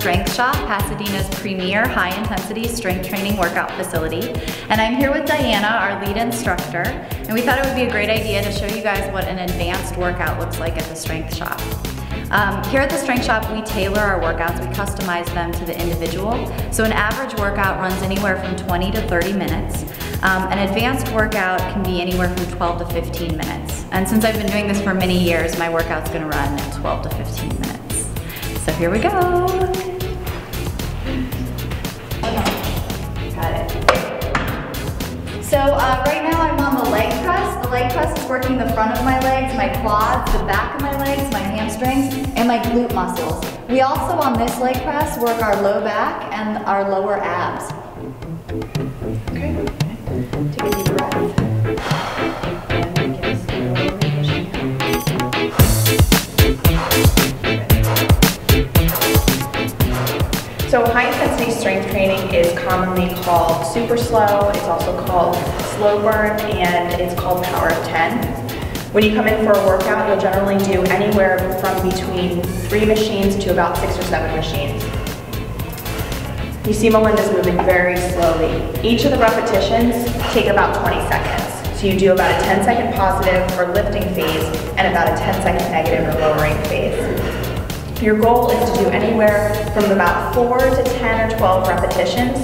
Strength Shoppe, Pasadena's premier high-intensity strength training workout facility. And I'm here with Diana, our lead instructor, and we thought it would be a great idea to show you guys what an advanced workout looks like at the Strength Shoppe. Here at the Strength Shoppe, we tailor our workouts, we customize them to the individual. So an average workout runs anywhere from 20 to 30 minutes. An advanced workout can be anywhere from 12 to 15 minutes. And since I've been doing this for many years, my workout's gonna run 12 to 15 minutes. So here we go. Got it. So right now I'm on the leg press. The leg press is working the front of my legs, my quads, the back of my legs, my hamstrings, and my glute muscles. We also on this leg press work our low back and our lower abs. Okay. Take a deep breath. So high-intensity strength training is commonly called super slow, it's also called slow burn, and it's called power of 10. When you come in for a workout, you'll generally do anywhere from between 3 machines to about 6 or 7 machines. You see Melinda's moving very slowly. Each of the repetitions take about 20 seconds. So you do about a 10-second positive or lifting phase and about a 10-second negative or lowering phase. Your goal is to do anywhere from about 4 to 10 or 12 repetitions,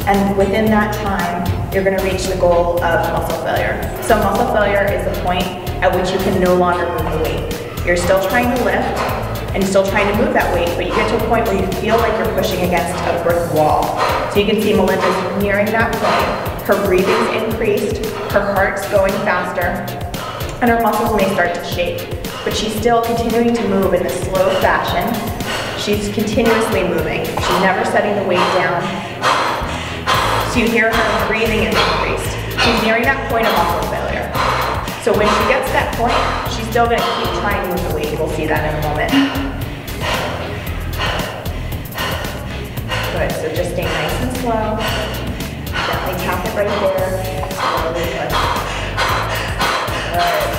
and within that time, you're going to reach the goal of muscle failure. So muscle failure is the point at which you can no longer move the weight. You're still trying to lift, and still trying to move that weight, but you get to a point where you feel like you're pushing against a brick wall. So you can see Melinda's nearing that point. Her breathing's increased, her heart's going faster, and her muscles may start to shake. But she's still continuing to move in this slow fashion. She's continuously moving. She's never setting the weight down. So you hear her breathing is increased. She's nearing that point of muscle failure. So when she gets to that point, she's still going to keep trying to move the weight. We'll see that in a moment. Good, so just stay nice and slow. Gently tap it right there. Slowly push. Good.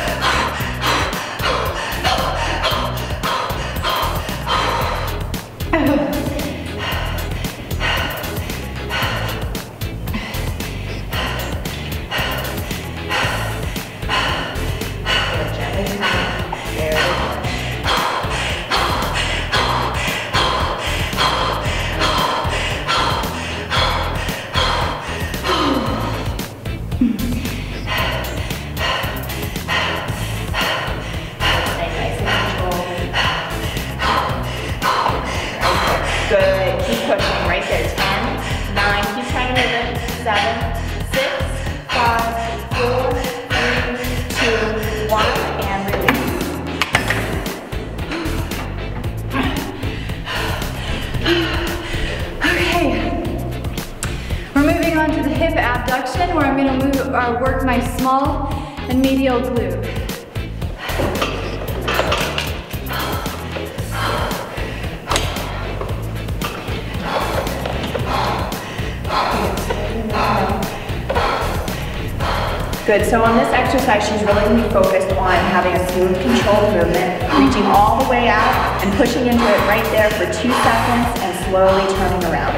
Good, keep pushing right there. 10, 9, keep trying to move it. 7, 6, 5, 4, 3, 2, 1, and release. Okay. We're moving on to the hip abduction, where I'm going to work my small and medial glute. Good, so on this exercise, she's really going to be focused on having a smooth, controlled movement, reaching all the way out and pushing into it right there for 2 seconds and slowly turning around.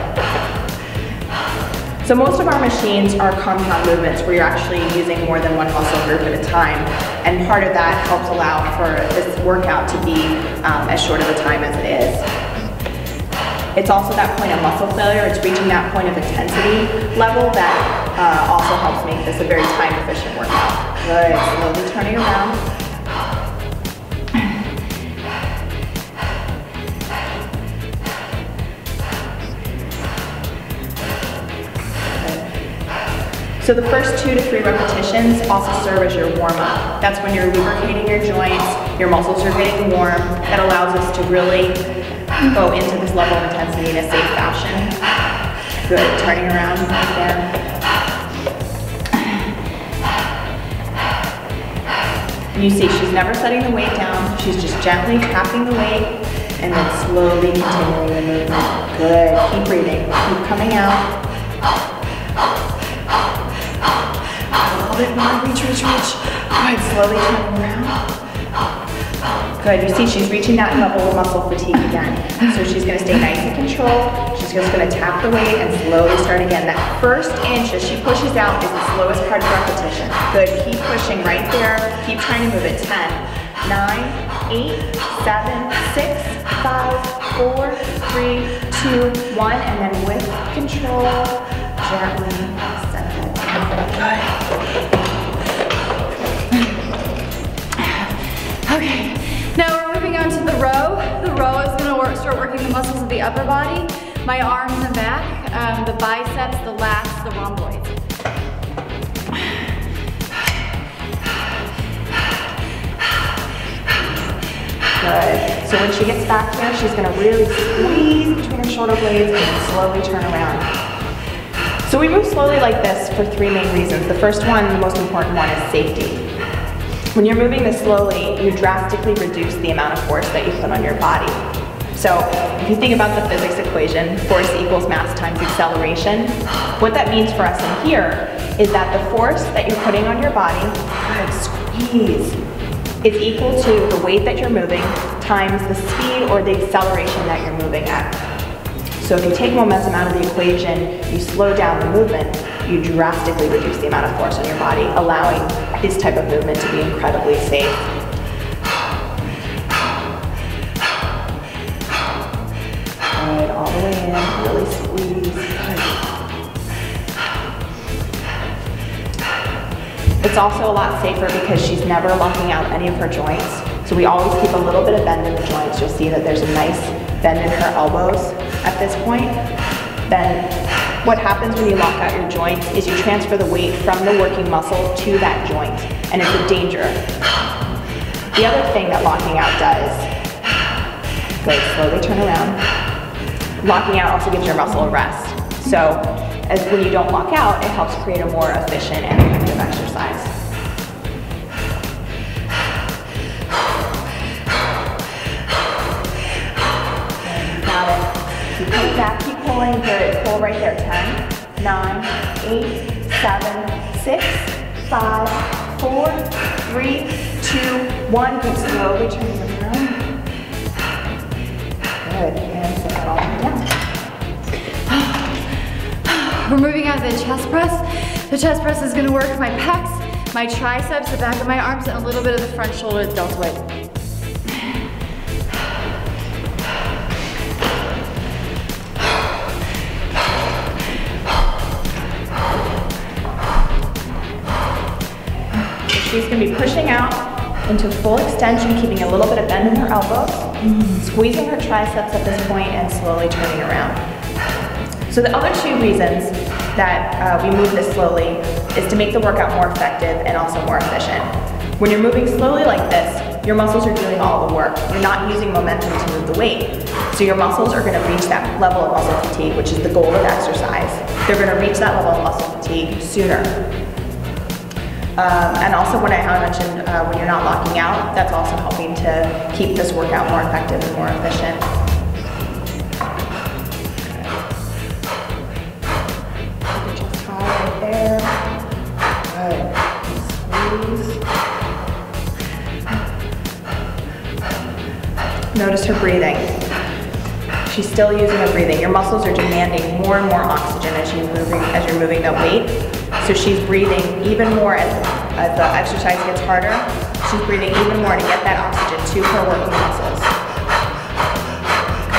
So most of our machines are compound movements where you're actually using more than one muscle group at a time, and part of that helps allow for this workout to be as short of a time as it is. It's also that point of muscle failure, it's reaching that point of intensity level that also helps make this a very time-efficient workout. Good, slowly turning around. So the first 2 to 3 repetitions also serve as your warm-up. That's when you're lubricating your joints, your muscles are getting warm. That allows us to really go into this level of intensity in a safe fashion. Good, turning around again. And you see she's never setting the weight down, she's just gently tapping the weight and then slowly continuing the movement. Good, keep breathing, keep coming out. A little bit more, reach. Good, slowly turning around. Good, you see she's reaching that level of muscle fatigue again. So she's gonna stay nice and controlled. She's just gonna tap the weight and slowly start again. That first inch as she pushes out is the slowest part of repetition. Good, keep pushing right there. Keep trying to move it. 10, 9, 8, 7, 6, 5, 4, 3, 2, 1, and then with control, gently set that down. Okay, now we're moving on to the row. The row is gonna start working the muscles of the upper body, my arms and back, the biceps, the lats, the rhomboids. Good. So when she gets back here, she's gonna really squeeze between her shoulder blades and then slowly turn around. So we move slowly like this for 3 main reasons. The first one, the most important one, is safety. When you're moving this slowly, you drastically reduce the amount of force that you put on your body. So if you think about the physics equation, force equals mass times acceleration, what that means for us in here is that the force that you're putting on your body, good, squeeze, is equal to the weight that you're moving times the speed or the acceleration that you're moving at. So if you take momentum out of the equation, you slow down the movement, you drastically reduce the amount of force on your body, allowing this type of movement to be incredibly safe. Good, all the way in, really squeeze. Good. It's also a lot safer because she's never locking out any of her joints. So we always keep a little bit of bend in the joints. You'll see that there's a nice bend in her elbows at this point. Then what happens when you lock out your joints is you transfer the weight from the working muscle to that joint, and it's a danger. The other thing that locking out does, good, slowly turn around. Locking out also gives your muscle a rest. So as when you don't lock out, it helps create a more efficient and effective exercise. Got it. Keep pulling back, keep pulling, good. Pull right there. 10, 9, 8, 7, 6, 5, 4, 3, 2, 1. Good, slowly turning around. Good, and set that all the way down. We're moving on to the chest press. The chest press is gonna work my pecs, my triceps, the back of my arms, and a little bit of the front shoulder deltoid. She's going to be pushing out into full extension, keeping a little bit of bend in her elbows, squeezing her triceps at this point, and slowly turning around. So the other 2 reasons that we move this slowly is to make the workout more effective and also more efficient. When you're moving slowly like this, your muscles are doing all the work. You're not using momentum to move the weight. So your muscles are going to reach that level of muscle fatigue, which is the goal of exercise. They're going to reach that level of muscle fatigue sooner. And also what I mentioned, when you're not locking out, that's also helping to keep this workout more effective and more efficient. Just high right there. Good. Squeeze. Notice her breathing. She's still using her breathing. Your muscles are demanding more and more oxygen as you're moving the weight. So she's breathing even more as the exercise gets harder. She's breathing even more to get that oxygen to her working muscles.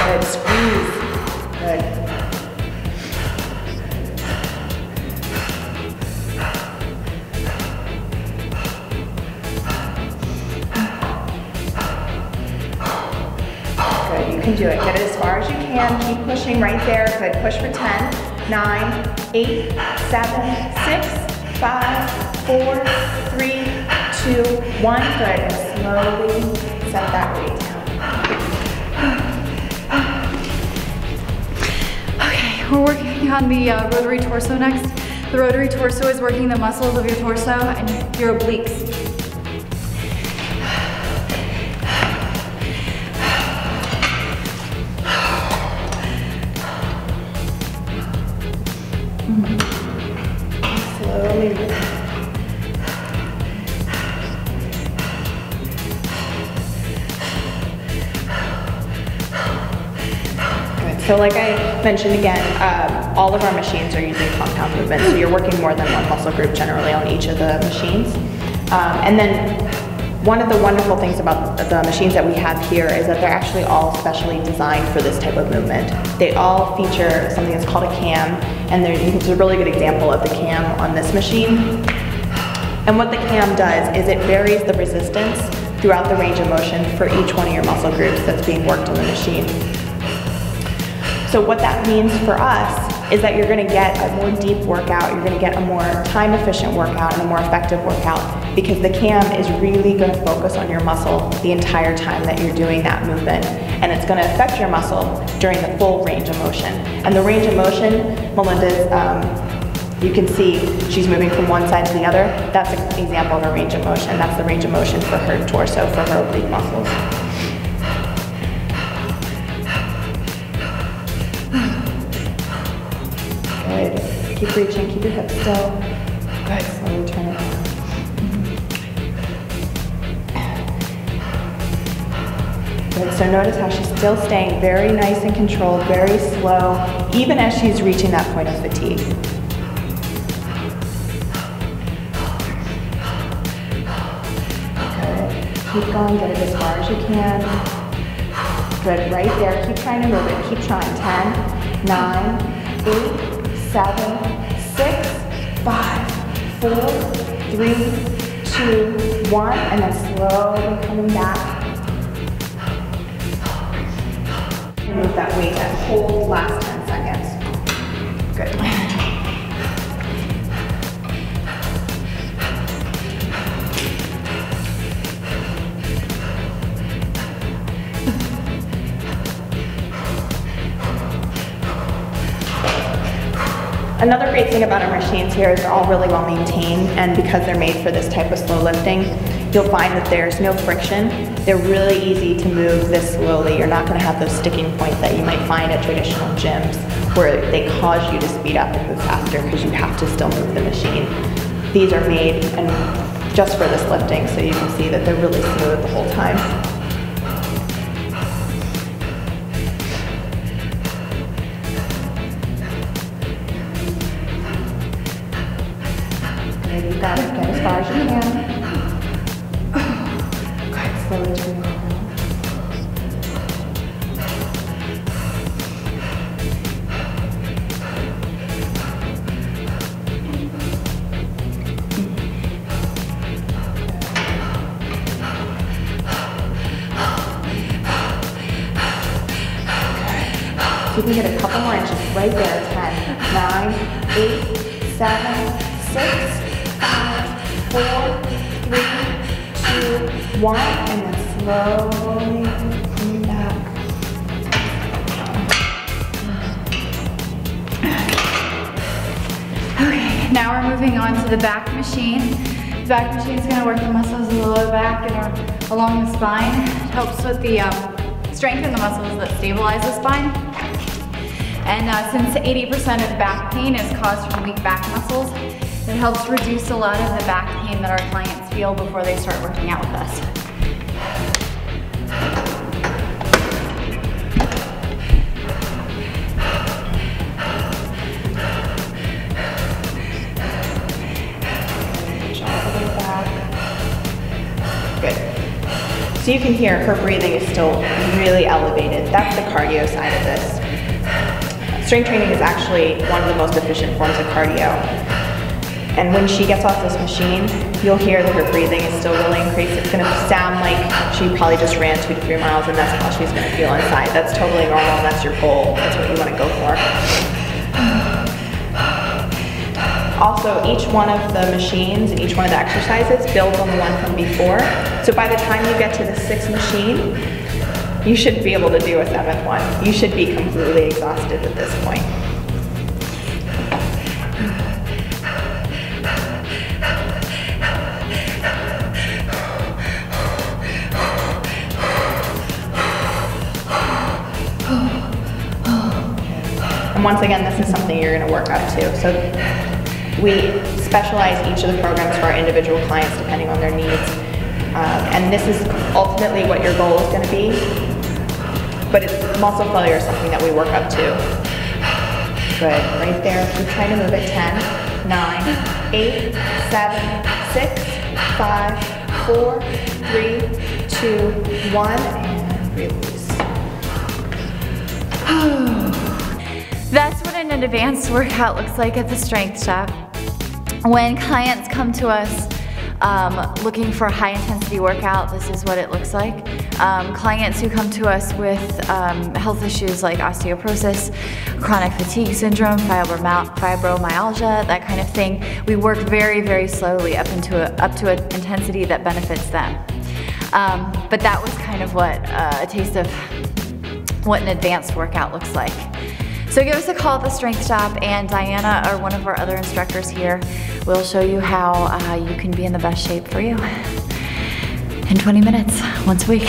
Good, squeeze. Good. Good, you can do it. Get it as far as you can. Keep pushing right there. Good, push for 10, 9, 8, 7, 6, 5, 4, 3, 2, 1. Good, and slowly set that weight down. Okay, we're working on the rotary torso next. The rotary torso is working the muscles of your torso and your obliques. Slowly. So like I mentioned again, all of our machines are using compound movement, so you're working more than one muscle group generally on each of the machines. And then one of the wonderful things about the machines that we have here is that they're actually all specially designed for this type of movement. They all feature something that's called a cam, and it's a really good example of the cam on this machine. And what the cam does is it varies the resistance throughout the range of motion for each one of your muscle groups that's being worked on the machine. So what that means for us is that you're going to get a more deep workout, you're going to get a more time efficient workout and a more effective workout, because the cam is really going to focus on your muscle the entire time that you're doing that movement, and it's going to affect your muscle during the full range of motion. And the range of motion, Melinda's, you can see she's moving from one side to the other. That's an example of a range of motion. That's the range of motion for her torso, for her oblique muscles. Good. Keep reaching, keep your hips still. Good, slowly turn it around. Good, so notice how she's still staying very nice and controlled, very slow, even as she's reaching that point of fatigue. Good, keep going, get it as far as you can. Good, right there, keep trying to move it, keep trying. 10, 9, 8, 7, 6, 5, 4, 3, 2, 1, and then slowly coming back. Move that weight and hold last 10 seconds. Good. Another great thing about our machines here is they're all really well maintained, and because they're made for this type of slow lifting, you'll find that there's no friction. They're really easy to move this slowly. You're not going to have those sticking points that you might find at traditional gyms where they cause you to speed up and move faster because you have to still move the machine. These are made and just for this lifting, so you can see that they're really smooth the whole time. You got it. Get as far as you can. Good. Slowly turn it around. So you can get a couple more inches right there. 10, 9, 8, 7, 6, 5, 4, 3, 2, 1, and then slowly coming back. Okay, now we're moving on to the back machine. The back machine is going to work the muscles in the lower back and along the spine. It helps with the strengthen the muscles that stabilize the spine. And since 80% of back pain is caused from weak back muscles, it helps reduce a lot of the back pain that our clients feel before they start working out with us. Good. So you can hear her breathing is still really elevated. That's the cardio side of this. Strength training is actually one of the most efficient forms of cardio. And when she gets off this machine, you'll hear that her breathing is still really increased. It's going to sound like she probably just ran 2 to 3 miles, and that's how she's going to feel inside. That's totally normal, and that's your goal. That's what you want to go for. Also, each one of the machines and each one of the exercises builds on the one from before. So by the time you get to the 6th machine, you should be able to do a 7th one. You should be completely exhausted at this point. And once again, this is something you're going to work up to. So we specialize each of the programs for our individual clients depending on their needs. And this is ultimately what your goal is going to be. but muscle failure is something that we work up to. Good, right there. Keep trying to move it. 10, 9, 8, 7, 6, 5, 4, 3, 2, 1, and release. That's what an advanced workout looks like at the Strength Shop. When clients come to us looking for a high intensity workout, this is what it looks like. Clients who come to us with health issues like osteoporosis, chronic fatigue syndrome, fibromyalgia, that kind of thing, we work very, very slowly up to an intensity that benefits them. But that was kind of what a taste of what an advanced workout looks like. So give us a call at the Strength Shop, and Diana or one of our other instructors here will show you how you can be in the best shape for you in 20 minutes, once a week.